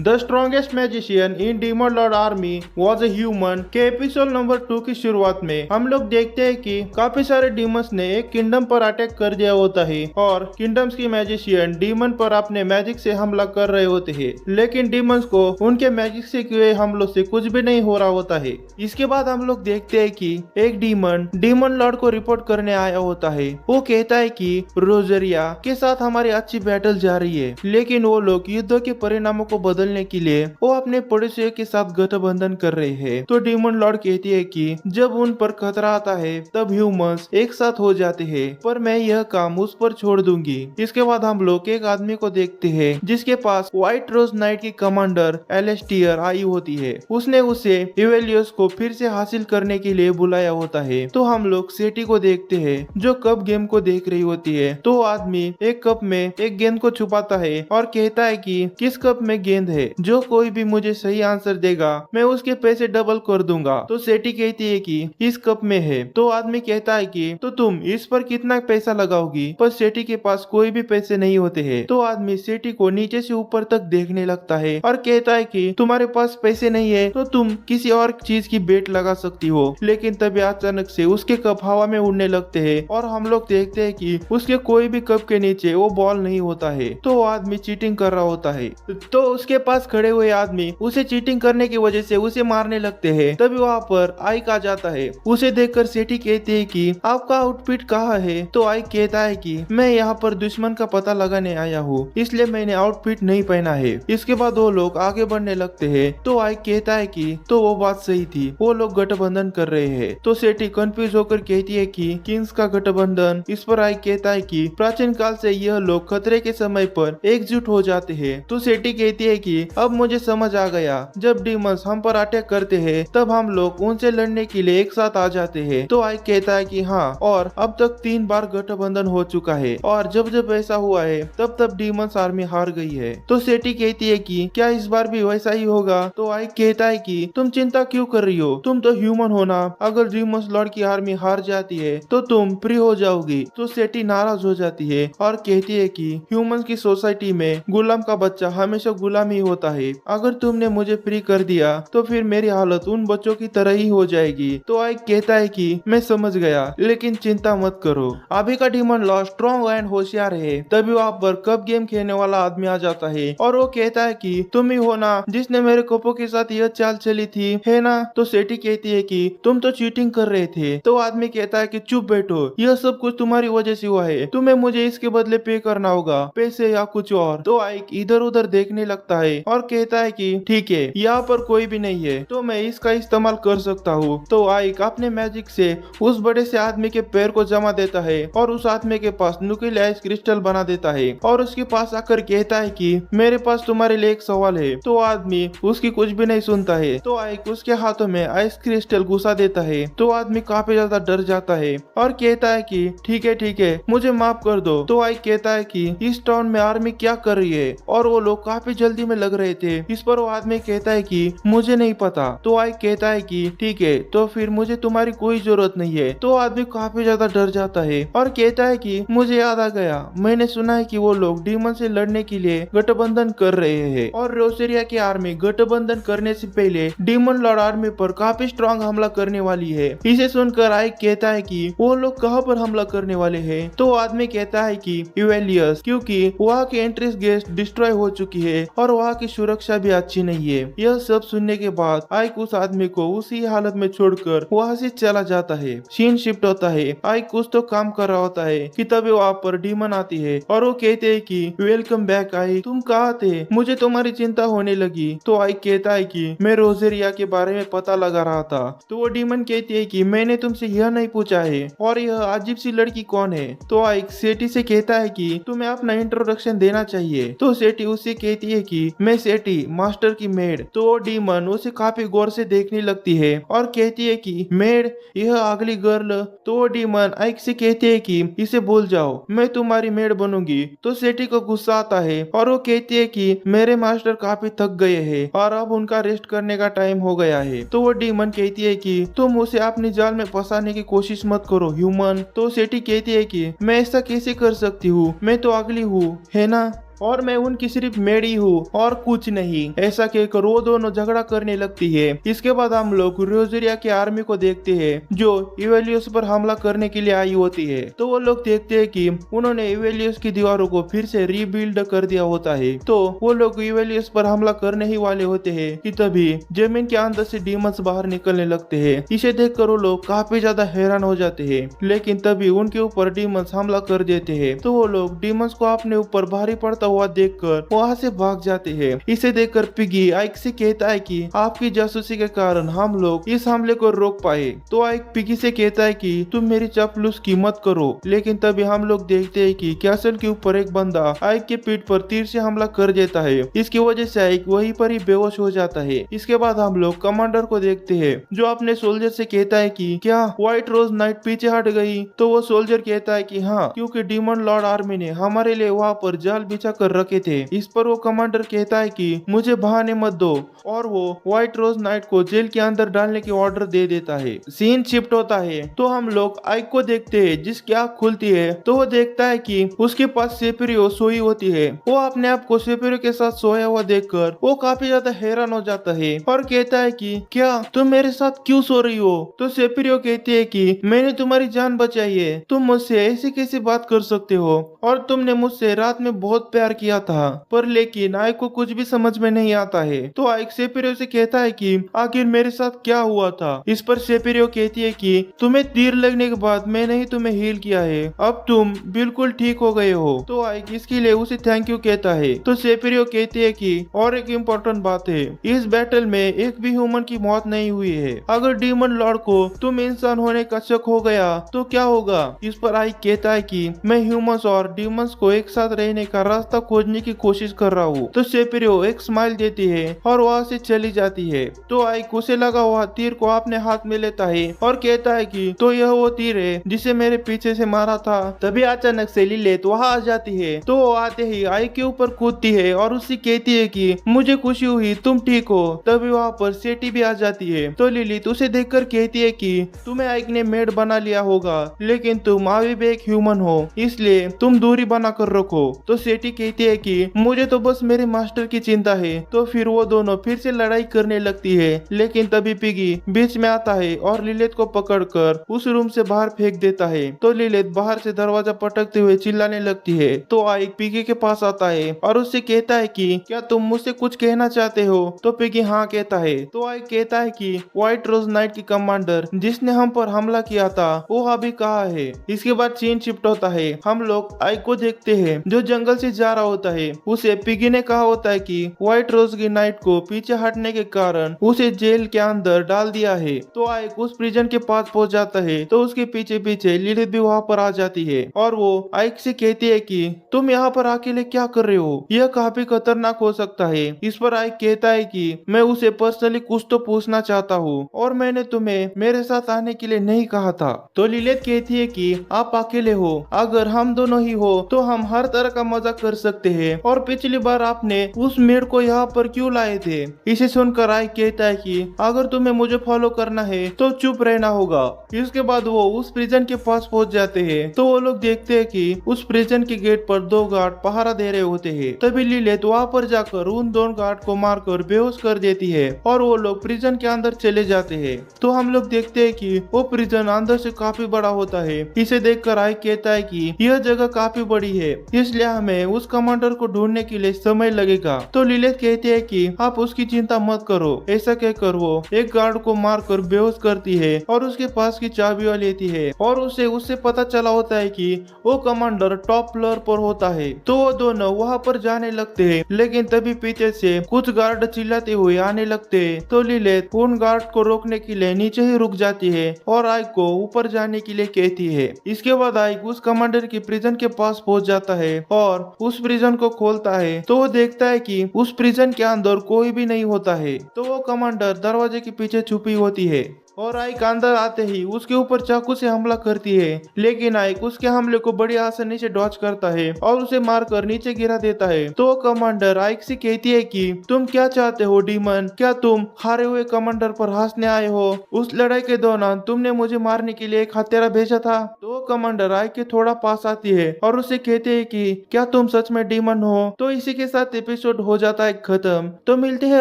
The strongest magician in demon Lord army was a human के episode number 2 की शुरुआत में हम लोग देखते हैं कि काफी सारे डीमंस ने एक किंगडम पर अटैक कर दिया होता है और किंगडम्स की मैजिशियन डीमन पर अपने मैजिक से हमला कर रहे होते हैं, लेकिन डीमंस को उनके मैजिक से किए हमलों से कुछ भी नहीं हो रहा होता है। इसके बाद हम लोग देखते हैं कि एक डीमन लॉर्ड को रिपोर्ट करने आया होता है। वो कहता है कि रोजरिया के साथ हमारी अच्छी बैटल जा रही है, लेकिन वो लोग युद्ध के परिणामों को बदलने के लिए वो अपने पड़ोसियों के साथ गठबंधन कर रहे हैं। तो डीमन लॉर्ड कहती है कि जब उन पर खतरा आता है तब ह्यूमंस एक साथ हो जाते हैं, पर मैं यह काम उस पर छोड़ दूंगी। इसके बाद हम लोग एक आदमी को देखते हैं जिसके पास व्हाइट रोज नाइट की कमांडर एलेस्टियर आई होती है। उसने उसे इवेलियस को फिर से हासिल करने के लिए बुलाया होता है। तो हम लोग सेटी को देखते हैं जो कप गेम को देख रही होती है। तो आदमी एक कप में एक गेंद को छुपाता है और कहता है कि किस कप में गेंद है, जो कोई भी मुझे सही आंसर देगा मैं उसके पैसे डबल कर दूंगा। तो सेटी कहती है कि इस कप में है। तो आदमी कहता है कि तो तुम इस पर कितना पैसा लगाओगी, पर सेटी के पास कोई भी पैसे नहीं होते हैं। तो आदमी सेटी को नीचे से ऊपर तक देखने लगता है और कहता है कि तुम्हारे पास पैसे नहीं है तो तुम किसी और चीज की बेट लगा सकती हो। लेकिन तभी अचानक से उसके कप हवा में उड़ने लगते हैं और हम लोग देखते हैं कि उसके कोई भी कप के नीचे वो बॉल नहीं होता है। तो वो आदमी चीटिंग कर रहा होता है। तो उसके पास खड़े हुए आदमी उसे चीटिंग करने की वजह से उसे मारने लगते हैं। तभी वहाँ पर आइक आ जाता है। उसे देखकर सेठी कहती है कि आपका आउटफिट कहाँ है। तो आइक कहता है कि मैं यहाँ पर दुश्मन का पता लगाने आया हूँ, इसलिए मैंने आउटफिट नहीं पहना है। इसके बाद वो लोग आगे बढ़ने लगते हैं। तो आइक कहता है कि तो वो बात सही थी, वो लोग गठबंधन कर रहे हैं। तो सेठी कंफ्यूज होकर कहती है कि किंग्स का गठबंधन। इस पर आइक कहता है कि प्राचीन काल से यह लोग खतरे के समय पर एकजुट हो जाते हैं। तो सेठी कहती है कि अब मुझे समझ आ गया, जब डीमंस हम पर अटैक करते हैं तब हम लोग उनसे लड़ने के लिए एक साथ आ जाते हैं। तो आइक कहता है कि हाँ, और अब तक 3 बार गठबंधन हो चुका है और जब जब ऐसा हुआ है तब तब डीमंस आर्मी हार गई है। तो सेठी कहती है कि क्या इस बार भी वैसा ही होगा। तो आइक कहता है कि तुम चिंता क्यों कर रही हो, तुम तो ह्यूमन हो ना, अगर डीमंस लॉर्ड की आर्मी हार जाती है तो तुम फ्री हो जाओगी। तो सेठी नाराज हो जाती है और कहती है कि ह्यूमंस की सोसाइटी में गुलाम का बच्चा हमेशा गुलाम ही होता है, अगर तुमने मुझे फ्री कर दिया तो फिर मेरी हालत उन बच्चों की तरह ही हो जाएगी। तो आइक कहता है कि मैं समझ गया, लेकिन चिंता मत करो, अभी का डीमन लॉर्ड स्ट्रॉन्ग एंड होशियार है। तभी वहाँ पर कप गेम खेलने वाला आदमी आ जाता है और वो कहता है कि तुम ही हो ना जिसने मेरे कपों के साथ यह चाल चली थी, है ना। तो सेठी कहती है कि तुम तो चीटिंग कर रहे थे। तो आदमी कहता है कि चुप बैठो, यह सब कुछ तुम्हारी वजह से हुआ है, तुम्हें मुझे इसके बदले पे करना होगा, पैसे या कुछ और। तो आइक इधर उधर देखने लगता है और कहता है कि ठीक है, यहाँ पर कोई भी नहीं है तो मैं इसका इस्तेमाल कर सकता हूँ। तो आइक अपने मैजिक से उस बड़े से आदमी के पैर को जमा देता है और उस आदमी के पास नुकीले आइस क्रिस्टल बना देता है और उसके पास आकर कहता है कि मेरे पास तुम्हारे लिए एक सवाल है। तो आदमी उसकी कुछ भी नहीं सुनता है। तो आइक उसके हाथों में आइस क्रिस्टल घुसा देता है। तो आदमी काफी ज्यादा डर जाता है और कहता है कि ठीक है मुझे माफ कर दो। तो आइक कहता है कि इस टाउन में आर्मी क्या कर रही है और वो लोग काफी जल्दी में लग रहे थे। इस पर वो आदमी कहता है कि मुझे नहीं पता। तो आइक कहता है कि ठीक है, तो फिर मुझे तुम्हारी कोई जरूरत नहीं है। तो आदमी काफी ज्यादा डर जाता है और कहता है कि मुझे याद आ गया, मैंने सुना है कि वो लोग डीमन से लड़ने के लिए गठबंधन कर रहे हैं और रोसेरिया की आर्मी गठबंधन करने से पहले डीमन लॉर्ड आर्मी पर काफी स्ट्रॉन्ग हमला करने वाली है। इसे सुनकर आइक कहता है कि वो लोग कहाँ पर हमला करने वाले हैं। तो आदमी कहता है कि इवेलियस, क्योंकि वहाँ की एंट्रेंस गेट डिस्ट्रॉय हो चुकी है और वहाँ की सुरक्षा भी अच्छी नहीं है। यह सब सुनने के बाद आइक उस आदमी को उसी हालत में छोड़कर वहाँ से चला जाता है। सीन शिफ्ट होता है, आइक कुछ तो काम कर रहा होता है कि तभी वहाँ पर डीमन आती है और वो कहते हैं कि वेलकम बैक आइक, तुम कहाँ थे, मुझे तुम्हारी चिंता होने लगी। तो आइक कहता है कि मैं रोजेरिया के बारे में पता लगा रहा था। तो वो डीमन कहती है कि मैंने तुमसे यह नहीं पूछा है और यह अजीब सी लड़की कौन है। तो आइक सेठी से कहता है कि तुम्हें अपना इंट्रोडक्शन देना चाहिए। तो सेठी उससे कहती है कि मैं सेठी, मास्टर की मेड। तो वो डीमन उसे काफी गौर से देखने लगती है और कहती है कि मेड, यह अगली गर्ल। तो वो डीमन आइक से कहती है कि इसे भूल जाओ, मैं तुम्हारी मेड बनूंगी। तो सेठी को गुस्सा आता है और वो कहती है कि मेरे मास्टर काफी थक गए हैं और अब उनका रेस्ट करने का टाइम हो गया है। तो वो डीमन कहती है कि तुम उसे अपनी जाल में फंसाने की कोशिश मत करो ह्यूमन। तो सेठी कहती है कि मैं ऐसा कैसे कर सकती हूँ, मैं तो अगली हूँ, है ना। और मैं उनकी सिर्फ मेडी हूँ और कुछ नहीं। ऐसा कहकर वो दोनों झगड़ा करने लगती है। इसके बाद हम लोग रोजेरिया की आर्मी को देखते हैं जो इवेलियस पर हमला करने के लिए आई होती है। तो वो लोग देखते हैं कि उन्होंने इवेलियस की दीवारों को फिर से रीबिल्ड कर दिया होता है। तो वो लोग इवेलियस पर हमला करने ही वाले होते हैं कि तभी जमीन के अंदर से डीमंस बाहर निकलने लगते हैं। इसे देखकर वो लोग काफी ज्यादा हैरान हो जाते हैं, लेकिन तभी उनके ऊपर डीमंस हमला कर देते हैं। तो वो लोग डीमंस को अपने ऊपर भारी पड़ता हुआ देखकर वहां से भाग जाते हैं। इसे देखकर पिगी आइक से कहता है कि आपकी जासूसी के कारण हम लोग इस हमले को रोक पाए। तो आइक पिगी से कहता है कि तुम मेरी चापलूसी मत करो, लेकिन तभी हम लोग देखते हैं कि कैसल के ऊपर एक बंदा आइक के पीठ पर तीर से हमला कर देता है। इसकी वजह से आइक वहीं पर ही बेहोश हो जाता है। इसके बाद हम लोग कमांडर को देखते हैं जो अपने सोल्जर से कहता है कि क्या व्हाइट रोज नाइट पीछे हट गई। तो वो सोल्जर कहता है कि हाँ, क्योंकि डीमन लॉर्ड आर्मी ने हमारे लिए वहाँ पर जाल बिछा कर रखे थे। इस पर वो कमांडर कहता है कि मुझे बहाने मत दो, और वो व्हाइट रोज नाइट को जेल के अंदर डालने की ऑर्डर दे देता है। सीन शिफ्ट होता है तो हम लोग आइक को देखते हैं जिसकी आँख खुलती है तो वो देखता है कि उसके पास सेपिरियो सोई होती है। वो अपने आप को सेपिरियो के साथ सोया हुआ देखकर वो काफी ज्यादा हैरान हो जाता है और कहता है कि क्या तुम मेरे साथ क्यों सो रही हो। तो सेपिरियो कहती है कि मैंने तुम्हारी जान बचाई है, तुम मुझसे ऐसी कैसी बात कर सकते हो, और तुमने मुझसे रात में बहुत प्यार किया था। पर लेकिन आइक को कुछ भी समझ में नहीं आता है। तो आइक सेपिरियो से कहता है कि आखिर मेरे साथ क्या हुआ था। इस पर सेपिरियो कहती है कि तुम्हें तीर लगने के बाद मैंने ही तुम्हें हील किया है, अब तुम बिल्कुल ठीक हो गए हो। तो आइक इसके लिए उसे थैंक यू कहता है। तो सेपिरियो कहती है कि और एक इम्पोर्टेंट बात है, इस बैटल में एक भी ह्यूमन की मौत नहीं हुई है। अगर डीमन लॉर्ड को तुम इंसान होने का शक हो गया तो क्या होगा। इस पर आइक कहता है कि मैं ह्यूमंस और डीमंस को एक साथ रहने का रास्ता खोजने की कोशिश कर रहा हूँ। तो सेपिरियो एक स्माइल देती है और वहाँ से चली जाती है। तो आइक उसे लगा हुआ तीर को अपने हाथ में लेता है और कहता है कि तो यह वो तीर है जिसे मेरे पीछे से मारा था। तभी अचानक से लिलेट वहाँ आ जाती है। तो वो आते ही आइक के ऊपर कूदती है और उससे कहती है कि मुझे खुशी हुई तुम ठीक हो। तभी वहाँ पर सेटी भी आ जाती है। तो लिलित उसे देखकर कहती है कि तुम्हें आइक ने मेड बना लिया होगा, लेकिन तुम अभी भी एक ह्यूमन हो, इसलिए तुम दूरी बना कर रखो। तो सेटी कहती है कि मुझे तो बस मेरे मास्टर की चिंता है। तो फिर वो दोनों फिर से लड़ाई करने लगती है, लेकिन तभी पिगी बीच में आता है और लिलित को पकड़कर उस रूम से बाहर फेंक देता है। तो लिलित बाहर से दरवाजा पटकते हुए चिल्लाने लगती है। तो आइक पिगी के पास आता है और उससे कहता है कि क्या तुम मुझसे कुछ कहना चाहते हो। तो पिगी हाँ कहता है। तो आइक कहता है कि व्हाइट रोज नाइट की कमांडर जिसने हम पर हमला किया था वो अभी कहाँ है। इसके बाद सीन शिफ्ट होता है। हम लोग आइक को देखते हैं जो जंगल से जा रहा होता है। उसे पिगी ने कहा होता है कि व्हाइट रोज की नाइट को पीछे हटने के कारण उसे जेल के अंदर डाल दिया है। तो आइक उस प्रिजन के पास पहुंच जाता है। तो उसके पीछे पीछे लिलित भी वहाँ पर आ जाती है और वो आइक से कहती है कि तुम यहाँ पर अकेले क्या कर रहे हो, यह काफी खतरनाक हो सकता है। इस पर आइक कहता है कि मैं उसे पर्सनली कुछ तो पूछना चाहता हूँ और मैंने तुम्हें मेरे साथ आने के लिए नहीं कहा था। तो लिलित कहती है कि आप अकेले हो, अगर हम दोनों ही हो तो हम हर तरह का मजाक कर सकते हैं, और पिछली बार आपने उस मेड को यहाँ पर क्यों लाए थे। इसे सुनकर आइक कहता है कि अगर तुम्हें मुझे फॉलो करना है तो चुप रहना होगा। इसके बाद वो उस प्रिजन के पास पहुंच जाते हैं। तो वो लोग देखते हैं कि उस प्रिजन के गेट पर दो गार्ड पहरा दे रहे होते हैं। तभी लिलित वहाँ पर जाकर उन दोनों गार्ड को मारकर बेहोश कर देती है और वो लोग प्रिजन के अंदर चले जाते हैं। तो हम लोग देखते हैं कि वो प्रिजन अंदर से काफी बड़ा होता है। इसे देखकर आइक कहता है कि यह जगह काफी बड़ी है, इसलिए हमें उस कमांडर को ढूंढने के लिए समय लगेगा। तो लिलित कहती है कि आप उसकी चिंता मत करो। ऐसा कहकर वो एक गार्ड को मारकर बेहोश करती है और उसके पास की चाबियां लेती है और उससे पता चला होता है कि वो कमांडर टॉप फ्लोर पर होता है। तो वो दोनों वहाँ पर जाने लगते हैं, लेकिन तभी पीछे से कुछ गार्ड चिल्लाते हुए आने लगते हैं। तो लिलित उन गार्ड को रोकने के लिए नीचे ही रुक जाती है और आइक को ऊपर जाने के लिए कहती है। इसके बाद आइक उस कमांडर की प्रिजन के पास पहुंच जाता है और उस प्रिजन को खोलता है। तो वो देखता है कि उस प्रिजन के अंदर कोई भी नहीं होता है। तो वो कमांडर दरवाजे के पीछे छुपी होती है। और आइक अंदर आते ही उसके ऊपर चाकू से हमला करती है, लेकिन आइक उसके हमले को बड़ी आसानी से डॉज करता है और उसे मारकर नीचे गिरा देता है। तो कमांडर आइक से कहती है कि तुम क्या चाहते हो डीमन, क्या तुम हारे हुए कमांडर पर हंसने आए हो? उस लड़ाई के दौरान तुमने मुझे मारने के लिए एक हत्यारा भेजा था। तो कमांडर आइक के थोड़ा पास आती है और उसे कहते हैं कि क्या तुम सच में डीमन हो? तो इसी के साथ एपिसोड हो जाता है खत्म। तो मिलते हैं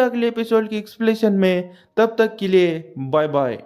अगले एपिसोड की एक्सप्लेनेशन में, तब तक के लिए बाय बाय।